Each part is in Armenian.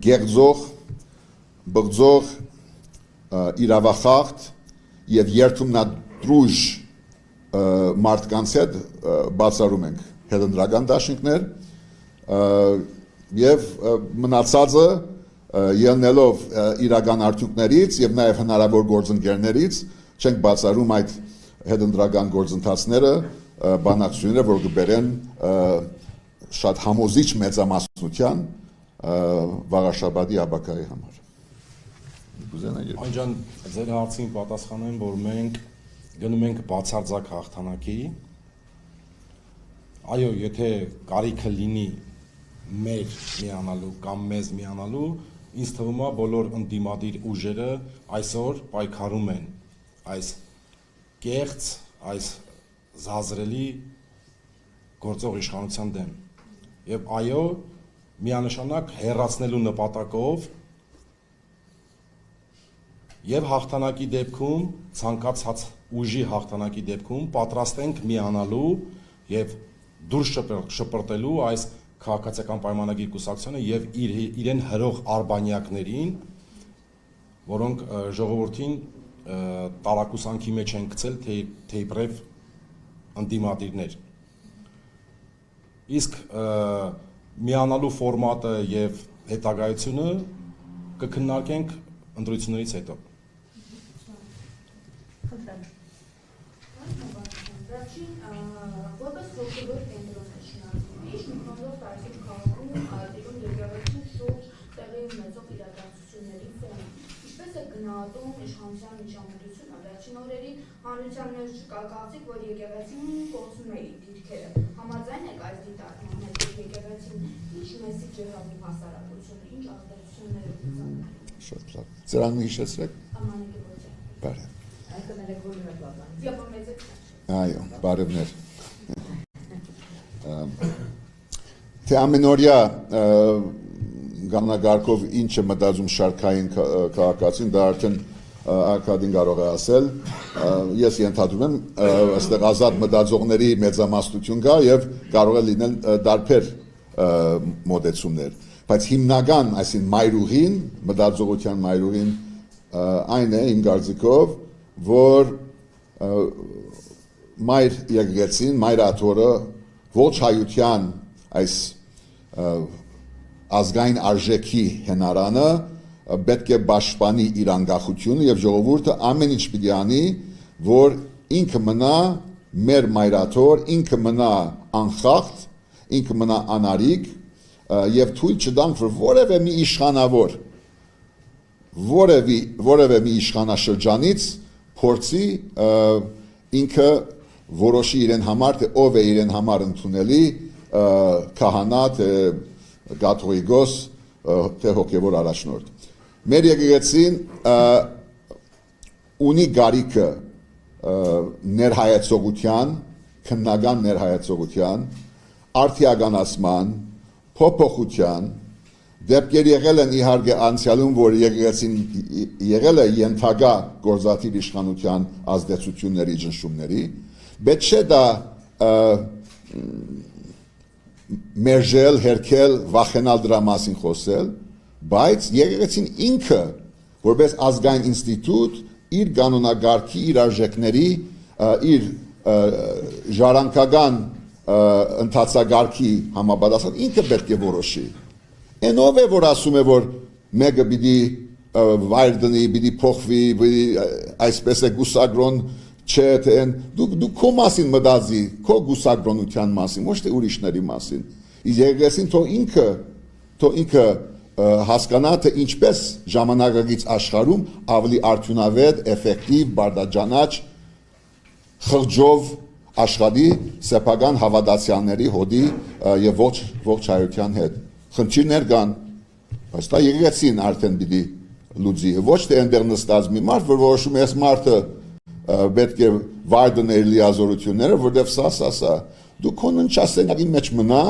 գեղձող, բղձող, իրավախախտ և երդումնադրուժ մարդկանց հետ բացառում ենք հետընտրական դաշինքներ և մնացածը ելնելով իրական արդյունքներից և նաև հնարավոր գործընկերներից չենք բացառում այդ հետընտրական գործընթացները բանակցությունները, որ կբերեն շատ համոզիչ մեծամասնության Վաղարշաբադի ապագայի համար։ Անջան, ձեր հարցին պատասխանեմ, որ մենք գնում ենք բացարձակ հաղթանակի։ Այո, եթե կարիքը լինի մեր միանալու կամ մեզ միանալու, ինձ թվում է բոլոր ընդդիմադիր ուժերը այսօր պայքարում են այս կեղծ, այս զազրելի գործող իշխանության դեմ։ Եվ այո, միանշանակ հեռացնելու նպատակով եւ հաղթանակի դեպքում, ցանկացած ուժի հաղթանակի դեպքում պատրաստ ենք միանալու եւ դուրս շպրտելու այս քաղաքացիական պայմանագիր կուսակցությունը եւ իրեն հրող արբանյակներին, որոնք ժողովրդին տարակուսանքի մեջ են գցել թեյբրև ընդդիմադիրներ։ Իսկ միանալու ֆորմատը եւ հետագայությունը կքննարկենք ընտրություններից հետո։ Որպես հոգևոր կենտրոններ շինարարությունների շնորհիվ տարածիչ քաղաքում տիրում եկեղեցու շուրջ տեղի ունեցող իրադարձությունների ֆոնին, ինչպես է գնահատում իշխանության միջամտությունը վերջին օրերին հանրության մեջ կա կարծիք, որ եկեղեցին կորցնում է իր դիրքերը, համաձայն եք այս դիտարկման հետ, որ եկեղեցին ինչ մեսիջ է հղում հասարակությունը, ինչ ազդեցություններ է ունեցել։ Շատ լավ։ Ծրանը հիշեցրեք։ Ամանիկի Բոջյան։ Բարև։ Այդ մերեկորը պատմած։ Եփոմեզեք։ Այո, բարևներ։ Թե ամենօրյա գանագարկով ինչ է մտածում շարքային քաղաքացին, դա արդեն Արկադին կարող է ասել։ Ես ենթադրում եմ, այստեղ ազատ մտածողների մեծամասնություն կա եւ կարող է լինել դարբեր մոտեցումներ, բայց հիմնական, այսին մայրուղին, մտածողության մայրուղին այն է իմ կարծիքով, որ մայր եկեղեցին, մայր աթոռը ողջ հայության այս ազգային արժեքի հենարանը պետք է պաշտպանի իր անկախությունը եւ ժողովուրդը ամեն ինչ պիտի անի, որ ինքը մնա մեր մայր աթոռ, ինքը մնա անխախտ, ինքը մնա անարիք եւ թույլ չտանք, որ որևէ մի իշխանավոր որևէ մի իշխանաշրջանից փորձի ինքը որոշի իրեն համար, թե ով է իրեն համար ընդունելի քահանա, թե կաթողիկոս, թե հոգևոր առաջնորդ։ Մեր եկեղեցին ունի գարիքը ներհայեցողության, քննական ներհայեցողության, արդիականացման, փոփոխության, դեպքեր եղել են իհարկե անցյալում, որ եկեղեցին եղել է ենթակա գործադիր իշխանության ազդեցությունների ճնշումների, բայց չէ դա մերժել, հերքել, վախենալ դրա մասին խոսել, բայց եկեղեցին ինքը որպես ազգային ինստիտուտ իր կանոնագարքի, իր արժեքների, իր ժառանգական ընթացագարքի համապատասխան ինքը պետք է որոշի։ Այն ով է, որ ասում է, որ մեկը պիտի վայր դնի, պիտի փոխվի, այսպես է գուսագրոն չէ, թե դու քո մասին մտածի, քո գուսագրոնության մասին, ոչ թե ուրիշների մասին։ Իսկ եկեղեցին թող ինքը հասկանա, թե ինչպես ժամանակակից աշխարհում ավելի արդյունավետ, էֆեկտիվ, բարդաճանաչ, խղճով աշխատի սեփական հավատացյալների հոդի եւ ողջ հայության հետ։ Խնդիրներ կան, բայց դա եկեղեցին արդեն պիտի լուծի, ոչ թե այնտեղ նստած մի մարդ, որ որոշում է այս մարդը պետք է վայր դնել լիազորությունները, որտեղ սա, դու քո ննչասենյակի մեջ մնա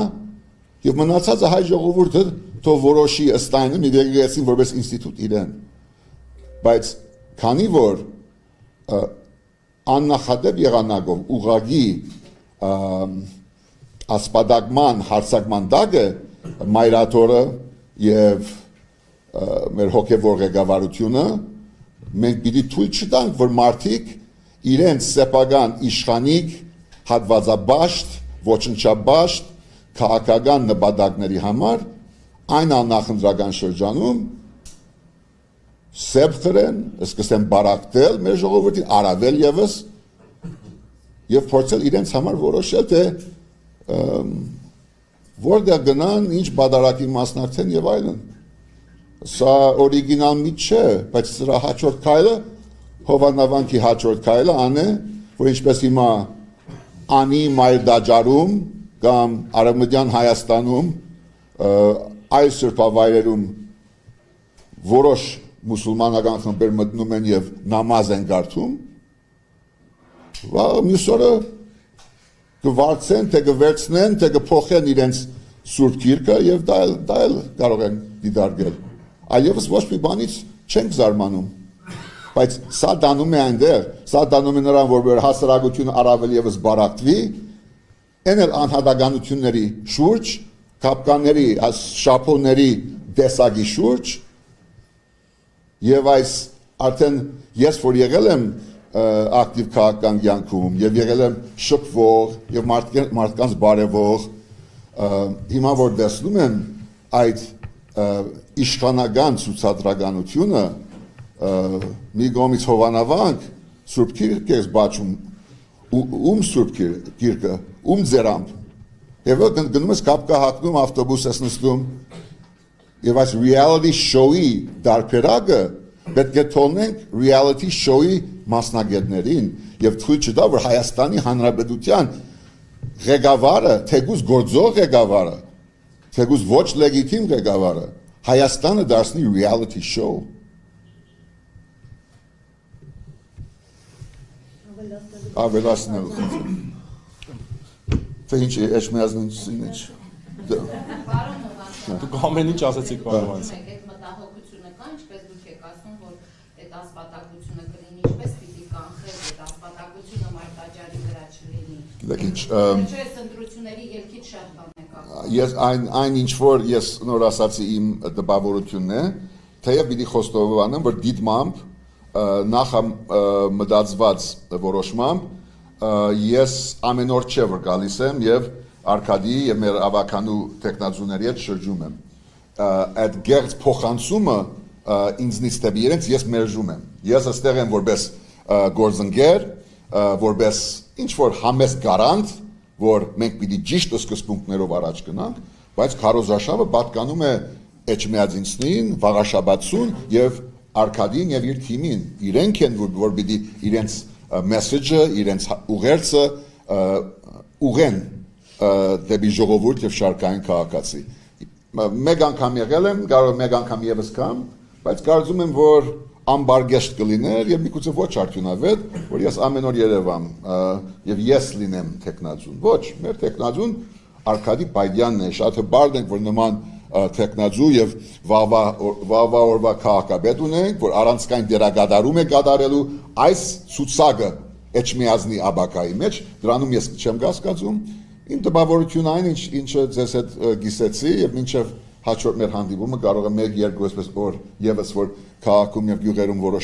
եւ մնացածը հայ ժողովուրդը թող որոշի ըստ այնու եկեղեցին որպես ինստիտուտ իրեն։ Բայց քանի որ աննախադեպ եղանակով ուղղակի ասպատակման, հարձակման դագը մայրաթորը եւ մեր հոգևոր ղեկավարությունը, մենք պիտի թույլ չտանք, որ մարդիկ իրենց սեփական իշխանիկ, հատվածաբաշտ, ոչնչաբաշտ, քաղաքական նպատակների համար այն աննախընտրական շրջանում սեփ խրեն, սկսեն բարակտել մեր ժողովրդին, առավել եւս եւ փորձել իրենց համար որոշել, թե որտեղ գնան, ինչ բادرակի մասնակցեն եւ այլն։ Սա օրիգինալ մի չէ, բայց սրա հաջորդ քայլը Հովանավանքի հաջորդ քայլը ան է, որ ինչպես հիմա անի Մայրդաջարում կամ Արևմտյան Հայաստանում այլ սրբավայրերում որոշ մուսուլմանական խմբեր մտնում են եւ նամազ են գարթում, մյուս օրը կվարձեն, թե կվերցնեն, թե կփոխեն իրենց սուրբ գիրկը եւ դա էլ կարող են դիտարկել։ Այլևս ոչ մի բանից չենք զարմանում։ Բայց սա դանում է այնտեղ, սա դանում է նրան, որ հասարակությունը առավել եւս բարակտվի, այն էլ անհատականությունների շուրջ, կապկանների, շապոների տեսակի շուրջ, եւ այս արդեն ես որ եղել եմ ակտիվ քաղաքական կյանքում եւ եղել եմ շփվող եւ մարդկանց բարևող, հիմա որ տեսնում եմ այդ իշխանական ցուցադրականությունը մի կողմից Հովանավանք Սուրբ Գիրքը բացում Սուրբ Գիրքը ձերամբ եւ գնում ես կապկա հագնում ավտոբուս ես նստում եւ այս reality show-ի դարբերակը պետք է թողնենք reality show-ի մասնագետներին եւ թույլ չտա որ Հայաստանի Հանրապետության ղեկավարը թեկուզ գործող ղեկավարը թեկուզ ոչ լեգիտիմ ղեկավարը Հայաստանը դարձնի reality show ավելացնել թե ինչ էջմիածն ինչ Դուք ամեն ինչ ասացիք պարոն Այդ մտահոգությունը կա, ինչպես դուք եք ասում, որ այդ ասպատակությունը կլինի, ինչպես պիտի կանխել, այդ ասպատակությունը Մայրդաջարի վրա չլինի։ Գիտեք ինչ Չէ, ընտրությունների ելքից շատ բան եք ասում։ Ես այն ինչ որ ես նոր ասացի իմ տպավորությունն է, թեև պիտի խոստովանեմ, որ դիտմամբ նախամտածված որոշմամբ ես ամեն օր չէ որ գալիս եմ եւ Արկադի եւ մեր ավականու տեխնազուների հետ շրջում եմ։ Այդ գերց փոխանցումը ինձնից դեպի իրենց ես մերժում եմ։ Ես այստեղ եմ որպես գործընկեր, որպես ինչ որ համեստ գարանտ, որ մենք պիտի ճիշտ սկզբունքներով առաջ գնանք, բայց քարոզարշավը պատկանում է Էջմիածինցին, Վաղաշաբաթցուն եւ Արկադին եւ իր թիմին։ Իրենք են որ պիտի իրենց մեսեջը, իրենց ուղերձը ուղեն դեպի ժողովուրդ եւ շարքային քաղաքացի։ Մեկ անգամ եղել եմ, կարող մեկ անգամ եւս կամ, բայց կարծում եմ, որ ամբարգեշտ կլիներ եւ միգուցե ոչ արդյունավետ, որ ես ամեն օր Երևան եւ ես լինեմ տեխնազուն։ Ոչ, մեր տեխնազուն Արկադի Բայդյանն է, շատ հբարդ ենք, որ նման տեխնազու եւ վաղվա օրվա քաղաքապետ ունենք, որ առանցքային դերակատարում է կատարելու այս ցուցակը Էջմիածնի աբակայի մեջ, դրանում ես չեմ կասկածում Իմ տպավորությունը այն ինչը ձեզ հետ գիսեցի եւ մինչեւ հաջորդ մեր հանդիպումը կարող է 1-2 օր եւս որ քաղաքում եւ գյուղերում որոշ